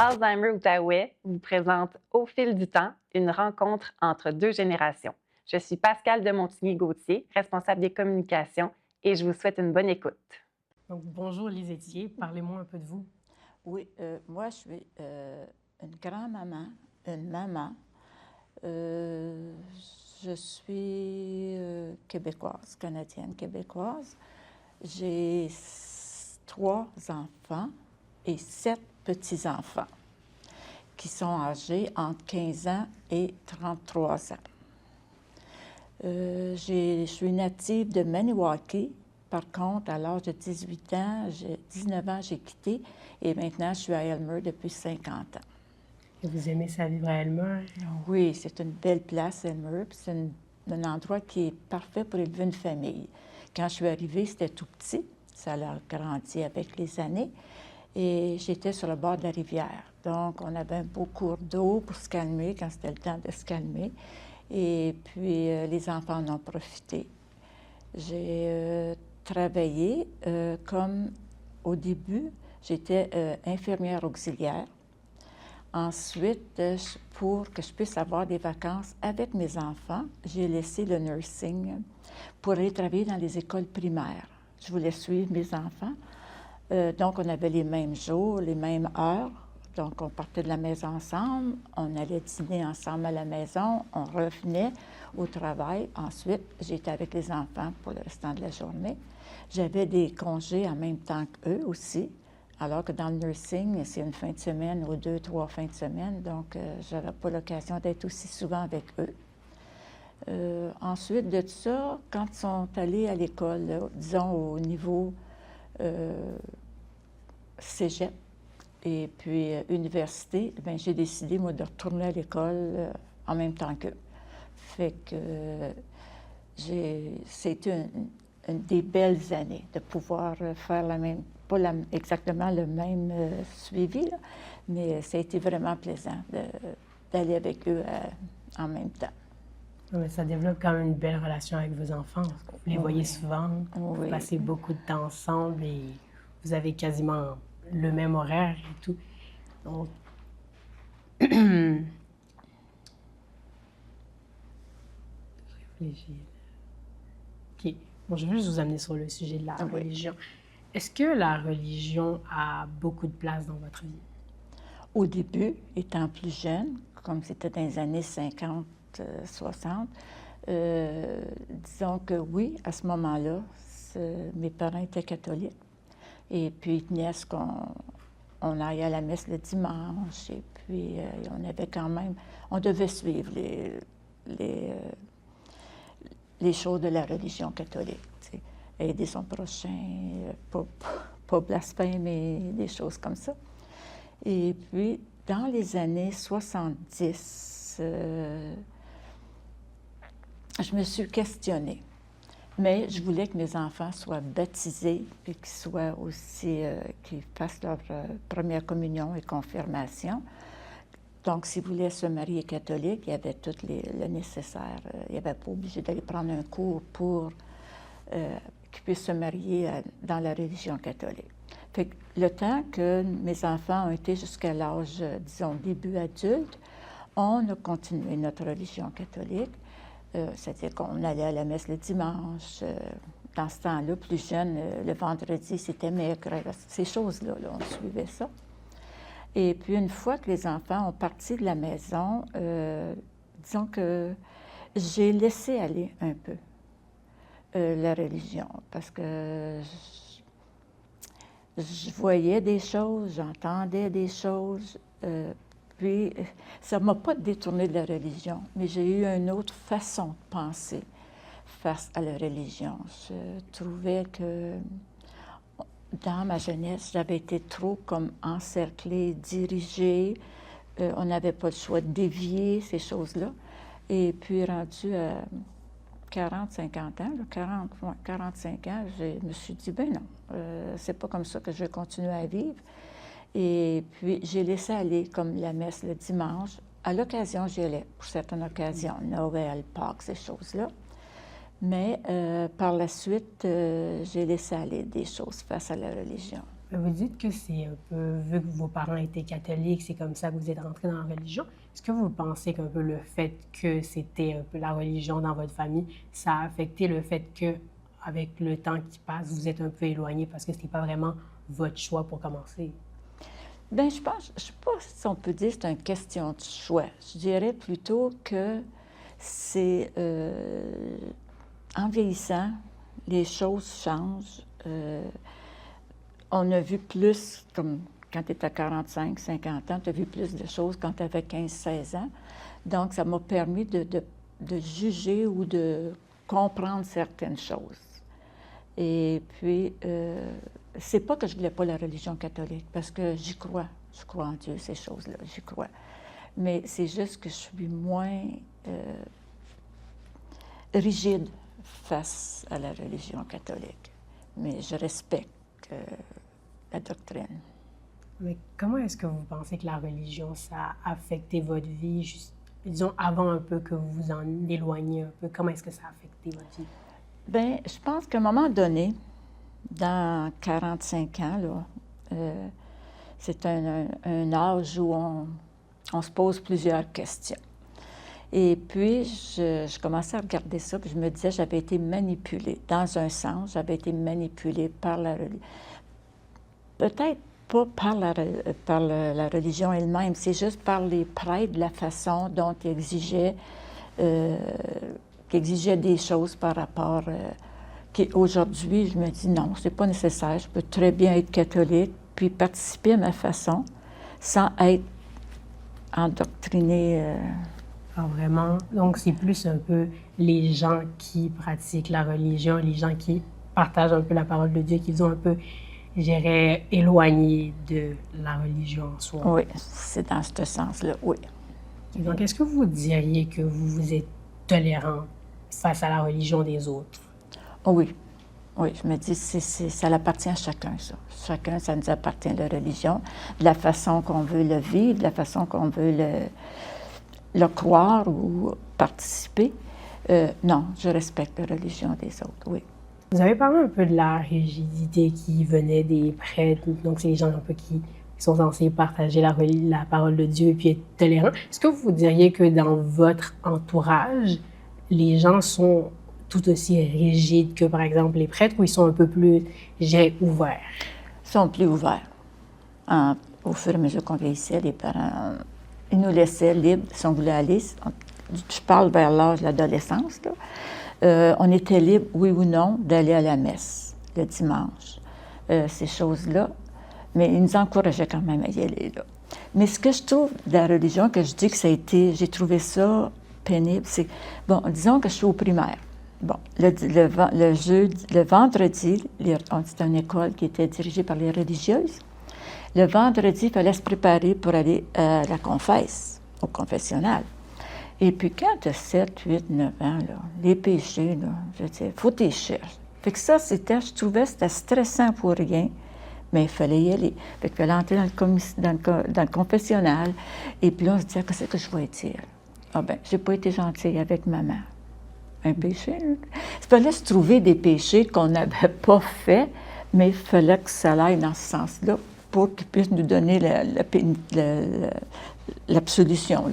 Alzheimer Outaouais vous présente Au fil du temps, une rencontre entre deux générations. Je suis Pascale de Montigny-Gauthier, responsable des communications, et je vous souhaite une bonne écoute. Donc, bonjour Lise Etier, parlez-moi un peu de vous. Oui, moi, je suis une grand-maman, une maman. Je suis québécoise, canadienne québécoise. J'ai 3 enfants et 7 petits-enfants qui sont âgés entre 15 ans et 33 ans. Je suis native de Maniwaki. Par contre, à l'âge de 18 ans, 19 ans, j'ai quitté et maintenant, je suis à Aylmer depuis 50 ans. Et vous aimez ça vivre à Aylmer? Oui, c'est une belle place, Aylmer. C'est un endroit qui est parfait pour élever une famille. Quand je suis arrivée, c'était tout petit. Ça a grandi avec les années. Et j'étais sur le bord de la rivière. Donc, on avait un beau cours d'eau pour se calmer quand c'était le temps de se calmer. Et puis, les enfants en ont profité. J'ai travaillé comme, au début, j'étais infirmière auxiliaire. Ensuite, pour que je puisse avoir des vacances avec mes enfants, j'ai laissé le nursing pour aller travailler dans les écoles primaires. Je voulais suivre mes enfants. Donc, on avait les mêmes jours, les mêmes heures. Donc, on partait de la maison ensemble, on allait dîner ensemble à la maison, on revenait au travail. Ensuite, j'étais avec les enfants pour le restant de la journée. J'avais des congés en même temps qu'eux aussi, alors que dans le nursing, c'est une fin de semaine ou 2, 3 fins de semaine, donc je n'avais pas l'occasion d'être aussi souvent avec eux. Ensuite de ça, quand ils sont allés à l'école, là, disons au niveau cégep, et puis université, bien, j'ai décidé, moi, de retourner à l'école en même temps qu'eux. Fait que c'était des belles années de pouvoir faire la même, pas exactement le même suivi, là, mais ça a été vraiment plaisant d'aller avec eux en même temps. Mais ça développe quand même une belle relation avec vos enfants. Vous les voyez souvent, vous passez beaucoup de temps ensemble et vous avez quasiment le même horaire et tout. Donc, réfléchir. OK. Bon, je vais juste vous amener sur le sujet de la religion. Est-ce que la religion a beaucoup de place dans votre vie? Au début, étant plus jeune, comme c'était dans les années 50, 60, disons que oui, à ce moment-là, mes parents étaient catholiques. Et puis, ils tenaient à ce qu'on aille à la messe le dimanche. Et puis, on avait quand même... On devait suivre les choses de la religion catholique. T'sais. Aider son prochain, pas blasphémer, des choses comme ça. Et puis, dans les années 70, je me suis questionnée. Mais je voulais que mes enfants soient baptisés, puis qu'ils soient aussi, qu'ils fassent leur première communion et confirmation. Donc, s'ils voulaient se marier catholique, il y avait tout le nécessaire. Il n'y avait pas obligé d'aller prendre un cours pour qu'ils puissent se marier dans la religion catholique. Fait que le temps que mes enfants ont été jusqu'à l'âge, disons, début adulte, on a continué notre religion catholique. C'est-à-dire qu'on allait à la messe le dimanche. Dans ce temps-là, plus jeune, le vendredi, c'était maigre. Ces choses-là, là, on suivait ça. Et puis, une fois que les enfants ont parti de la maison, disons que j'ai laissé aller un peu la religion, parce que je voyais des choses, j'entendais des choses, puis ça ne m'a pas détourné de la religion, mais j'ai eu une autre façon de penser face à la religion. Je trouvais que dans ma jeunesse, j'avais été trop comme encerclée, dirigée, on n'avait pas le choix de dévier ces choses-là. Et puis rendu à 40, 50 ans, 45 ans, je me suis dit, ben non, c'est pas comme ça que je vais continuer à vivre. Et puis, j'ai laissé aller comme la messe le dimanche. À l'occasion, j'y allais, pour certaines occasions, Noël, Pâques, ces choses-là. Mais par la suite, j'ai laissé aller des choses face à la religion. Vous dites que c'est un peu, vu que vos parents étaient catholiques, c'est comme ça que vous êtes rentrés dans la religion. Est-ce que vous pensez qu'un peu le fait que c'était un peu la religion dans votre famille, ça a affecté le fait que, avec le temps qui passe, vous êtes un peu éloignés parce que ce n'était pas vraiment votre choix pour commencer? Bien, je pense, je ne sais pas si on peut dire que c'est une question de choix. Je dirais plutôt que c'est en vieillissant, les choses changent. On a vu plus, comme quand tu étais à 45, 50 ans, tu as vu plus de choses quand tu avais 15, 16 ans. Donc, ça m'a permis de juger ou de comprendre certaines choses. Et puis, c'est pas que je voulais pas la religion catholique, parce que j'y crois. Je crois en Dieu, ces choses-là, j'y crois. Mais c'est juste que je suis moins rigide face à la religion catholique. Mais je respecte la doctrine. Mais comment est-ce que vous pensez que la religion, ça a affecté votre vie, juste, disons, avant un peu que vous vous en éloigniez un peu? Comment est-ce que ça a affecté votre vie? Bien, je pense qu'à un moment donné, dans 45 ans, là, c'est un âge où on se pose plusieurs questions. Et puis, je commençais à regarder ça, puis je me disais, j'avais été manipulée. Dans un sens, j'avais été manipulée par la religion. Peut-être pas par la religion elle-même, c'est juste par les prêtres, la façon dont ils exigeaient des choses par rapport... Aujourd'hui, je me dis non, c'est pas nécessaire. Je peux très bien être catholique, puis participer à ma façon, sans être endoctrinée. Ah, vraiment? Donc, c'est plus un peu les gens qui pratiquent la religion, les gens qui partagent un peu la parole de Dieu, qui sont un peu, je dirais, éloignés de la religion en soi. Oui, c'est dans ce sens-là, oui. Donc, est-ce que vous diriez que vous êtes tolérant face à la religion des autres? Oh oui. Oui, je me dis, ça appartient à chacun, ça. Chacun, ça nous appartient, la religion, de la façon qu'on veut le vivre, de la façon qu'on veut le croire ou participer. Non, je respecte la religion des autres, oui. Vous avez parlé un peu de la rigidité qui venait des prêtres, donc c'est les gens un peu qui sont censés partager la parole de Dieu et puis être tolérants. Est-ce que vous diriez que dans votre entourage, les gens sont tout aussi rigides que, par exemple, les prêtres, ou ils sont un peu plus, ouverts? Ils sont plus ouverts. Au fur et à mesure qu'on vieillissait, les parents, ils nous laissaient libres si on voulait aller. Je parle vers l'âge de l'adolescence, là. On était libre, oui ou non, d'aller à la messe le dimanche. Ces choses-là. Mais ils nous encourageaient quand même à y aller, là. Mais ce que je trouve de la religion, que je dis que ça a été, j'ai trouvé ça pénible, c'est, bon, disons que je suis au primaire. Bon, le vendredi, c'était une école qui était dirigée par les religieuses. Le vendredi, il fallait se préparer pour aller à la confesse, au confessionnal. Et puis, quand tu as 7, 8, 9 ans, là, les péchés, là, je veux dire, il faut t'y chercher. Fait que ça, je trouvais que c'était stressant pour rien, mais il fallait y aller. Fait qu'il fallait entrer dans le confessionnal. Et puis là, on se disait, qu'est-ce que je vais dire? Ah ben, j'ai pas été gentille avec maman. Un péché. Il fallait se trouver des péchés qu'on n'avait pas faits, mais il fallait que ça aille dans ce sens-là pour qu'ils puissent nous donner l'absolution.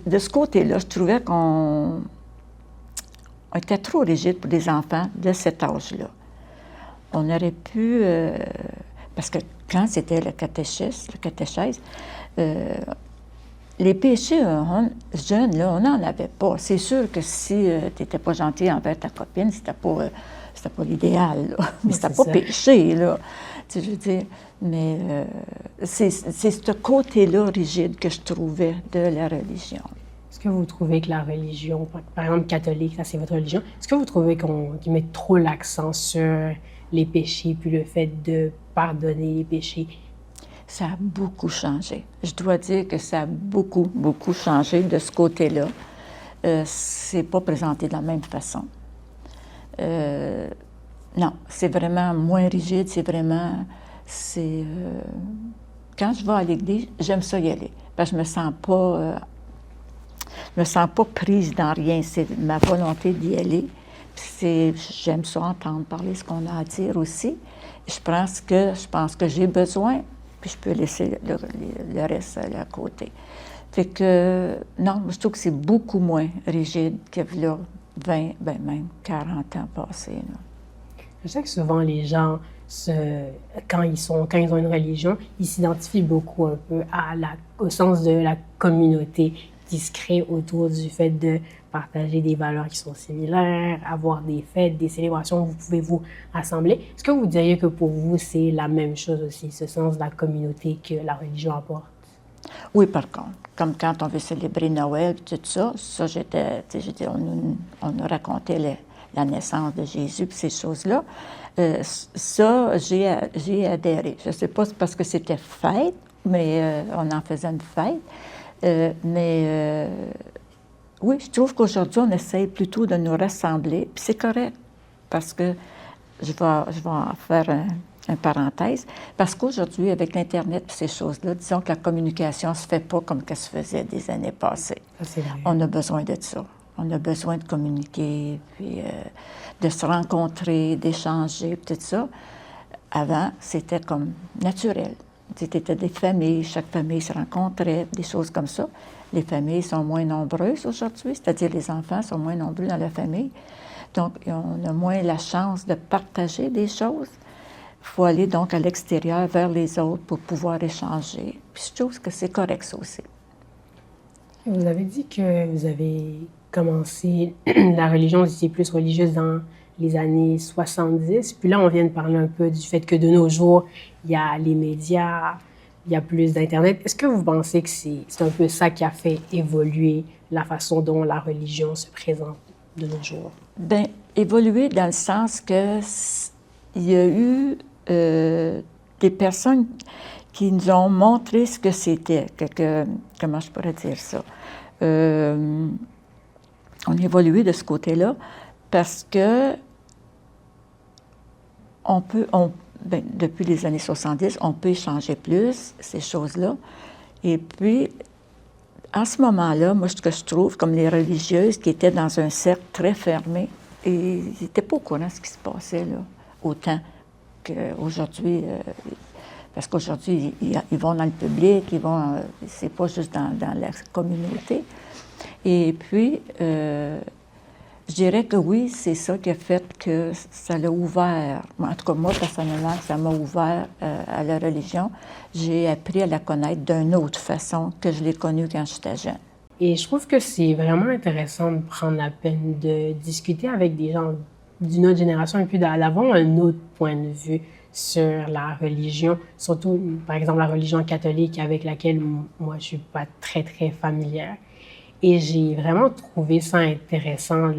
De ce côté-là, je trouvais qu'on était trop rigide pour des enfants de cet âge-là. On aurait pu... parce que quand c'était le catéchèse, les péchés jeunes, là, on n'en avait pas. C'est sûr que si tu n'étais pas gentil envers ta copine, c'était pas l'idéal, là. Mais c'était pas péché, là. Tu sais, je veux dire, mais c'est ce côté-là rigide que je trouvais de la religion. Est-ce que vous trouvez que la religion, par exemple catholique, ça c'est votre religion, est-ce que vous trouvez qu'ils mettent trop l'accent sur les péchés, puis le fait de pardonner les péchés? Ça a beaucoup changé. Je dois dire que ça a beaucoup, beaucoup changé de ce côté-là. C'est pas présenté de la même façon. Non, c'est vraiment moins rigide, quand je vais à l'église, j'aime ça y aller. Parce que je me sens pas prise dans rien. C'est ma volonté d'y aller. J'aime ça entendre parler ce qu'on a à dire aussi. Je pense que j'ai besoin, puis je peux laisser le reste à côté. Fait que, non, je trouve que c'est beaucoup moins rigide qu'il y a là 20, ben même 40 ans passés. Là. Je sais que souvent les gens, quand ils ont une religion, ils s'identifient beaucoup un peu au sens de la communauté qui se crée autour du fait de partager des valeurs qui sont similaires, avoir des fêtes, des célébrations où vous pouvez vous rassembler. Est-ce que vous diriez que pour vous, c'est la même chose aussi, ce sens de la communauté que la religion apporte? Oui, par contre, comme quand on veut célébrer Noël, tout ça, on nous racontait la naissance de Jésus, puis ces choses-là. Ça, j'ai adhéré. Je ne sais pas si c'est parce que c'était fête, mais on en faisait une fête. Oui, je trouve qu'aujourd'hui, on essaye plutôt de nous rassembler, puis c'est correct, parce que je vais en faire une parenthèse, parce qu'aujourd'hui, avec l'Internet et ces choses-là, disons que la communication ne se fait pas comme qu'elle se faisait des années passées. C'est vrai. On a besoin de ça. On a besoin de communiquer, puis de se rencontrer, d'échanger, tout ça. Avant, c'était comme naturel. C'était des familles, chaque famille se rencontrait, des choses comme ça. Les familles sont moins nombreuses aujourd'hui, c'est-à-dire les enfants sont moins nombreux dans la famille. Donc, on a moins la chance de partager des choses. Il faut aller donc à l'extérieur, vers les autres, pour pouvoir échanger. Puis je trouve que c'est correct, ça aussi. Vous avez dit que vous avez commencé la religion, vous étiez plus religieuse dans les années 70. Puis là, on vient de parler un peu du fait que de nos jours, il y a les médias, il y a plus d'Internet. Est-ce que vous pensez que c'est un peu ça qui a fait évoluer la façon dont la religion se présente de nos jours? Bien, évoluer dans le sens que il y a eu des personnes qui nous ont montré ce que c'était. Comment je pourrais dire ça? On a évolué de ce côté-là parce que depuis les années 70, on peut échanger plus, ces choses-là. Et puis, en ce moment-là, moi, ce que je trouve, comme les religieuses qui étaient dans un cercle très fermé, et ils n'étaient pas au courant de ce qui se passait, là, autant qu'aujourd'hui. Parce qu'aujourd'hui, ils vont dans le public, c'est pas juste dans la communauté. Et puis, je dirais que oui, c'est ça qui a fait que ça l'a ouvert. En tout cas, moi, personnellement, ça m'a ouvert à la religion. J'ai appris à la connaître d'une autre façon que je l'ai connue quand j'étais jeune. Et je trouve que c'est vraiment intéressant de prendre la peine de discuter avec des gens d'une autre génération et puis d'avoir un autre point de vue sur la religion, surtout, par exemple, la religion catholique avec laquelle moi, je suis pas très, très familière. Et j'ai vraiment trouvé ça intéressant,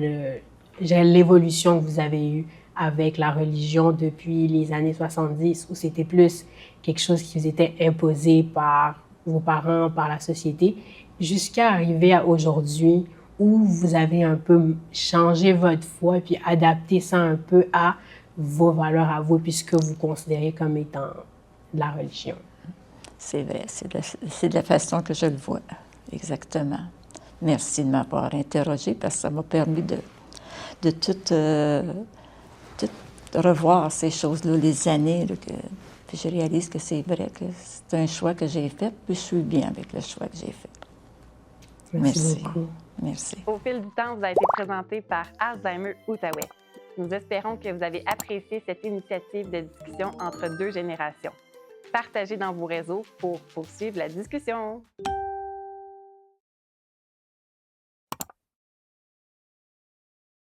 l'évolution que vous avez eue avec la religion depuis les années 70, où c'était plus quelque chose qui vous était imposé par vos parents, par la société, jusqu'à arriver à aujourd'hui, où vous avez un peu changé votre foi, puis adapté ça un peu à vos valeurs à vous, puisque vous considérez comme étant de la religion. C'est vrai, c'est de la façon que je le vois, exactement. Merci de m'avoir interrogée parce que ça m'a permis de tout revoir ces choses-là, les années. Puis je réalise que c'est vrai que c'est un choix que j'ai fait, puis je suis bien avec le choix que j'ai fait. Merci beaucoup. Merci. Au fil du temps, vous avez été présenté par Alzheimer Outaouais. Nous espérons que vous avez apprécié cette initiative de discussion entre deux générations. Partagez dans vos réseaux pour poursuivre la discussion.